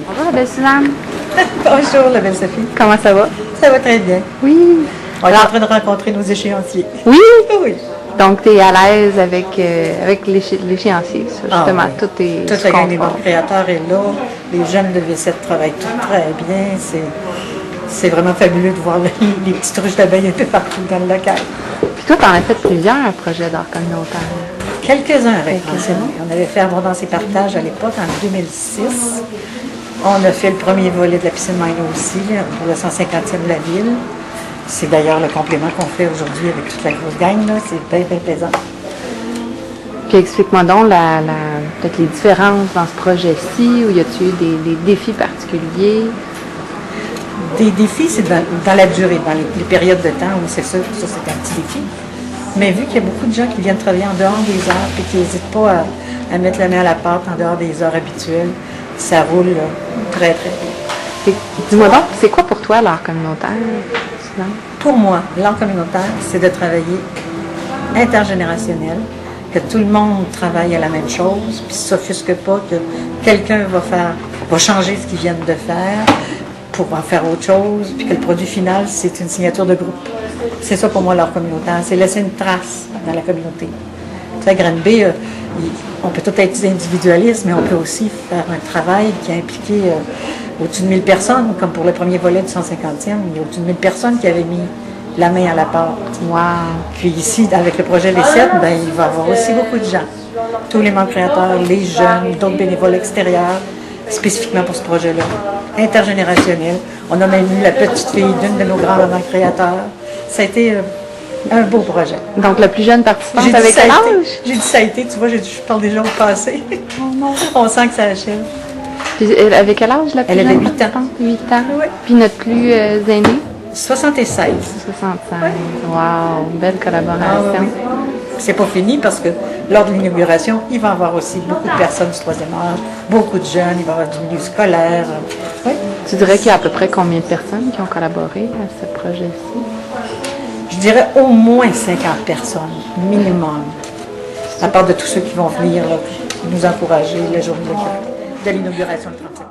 Bonjour, la belle Suzanne. Bonjour, la belle Sophie. Comment ça va? Ça va très bien. Oui. On est en train de rencontrer nos échéanciers. Oui? Oui. Donc, tu es à l'aise avec l'échéancier, ça, justement. Ah, oui. Tout est Toute sous la gang des contrôle. membres créateurs est là. Les jeunes de V7 travaillent tout très bien. C'est vraiment fabuleux de voir les petites ruches d'abeilles un peu partout dans le local. Puis toi, tu en as fait plusieurs projets d'art communautaire. Quelques-uns avec Francine. On avait fait Abondance et Partage à l'époque, en 2006. On a fait le premier volet de la piscine Mino aussi, là, pour le 150e de la ville. C'est d'ailleurs le complément qu'on fait aujourd'hui avec toute la grosse gang, là. C'est bien, bien plaisant. Puis explique-moi donc peut-être les différences dans ce projet-ci, où y a-t-il eu des défis particuliers? Des défis, c'est dans la durée, dans les périodes de temps où c'est ça c'est un petit défi. Mais vu qu'il y a beaucoup de gens qui viennent travailler en dehors des heures et qui n'hésitent pas à mettre la main à la pâte en dehors des heures habituelles, ça roule là, très, très bien. Et dis-moi donc, c'est quoi pour toi l'art communautaire, Suzanne? Pour moi, l'art communautaire, c'est de travailler intergénérationnel, que tout le monde travaille à la même chose, puis ne s'offusque pas que quelqu'un va changer ce qu'ils viennent de faire pour en faire autre chose, puis que le produit final, c'est une signature de groupe. C'est ça pour moi l'art communautaire, c'est laisser une trace dans la communauté. Tu sais, à Granby, on peut tout être individualiste, mais on peut aussi faire un travail qui a impliqué au-dessus de 1000 personnes, comme pour le premier volet du 150e, il y a au-dessus de 1000 personnes qui avaient mis la main à la pâte. Wow! Puis ici, avec le projet Les 7, ben, il va y avoir aussi beaucoup de gens. Tous les membres créateurs, les jeunes, d'autres bénévoles extérieurs, spécifiquement pour ce projet-là. Intergénérationnel. On a même eu la petite fille d'une de nos grands-mamans créateurs. Ça a été un beau projet. Donc, la plus jeune participante Dit avec ça a quel été. âge? J'ai dit ça a été, tu vois, je parle déjà au passé. On sent que ça achève. Puis, avec quel âge la plus Elle jeune avait 8 ans. participante? 8 ans. Oui. Puis notre plus aînée? 76. 65. Wow! Belle collaboration. Ah, oui. C'est pas fini parce que lors de l'inauguration, il va y avoir aussi beaucoup de personnes du troisième âge, beaucoup de jeunes, il va y avoir du milieu scolaire. Oui. Tu dirais qu'il y a à peu près combien de personnes qui ont collaboré à ce projet-ci? Je dirais au moins 50 personnes, minimum. À part de tous ceux qui vont venir là, nous encourager la journée de l'inauguration le 37.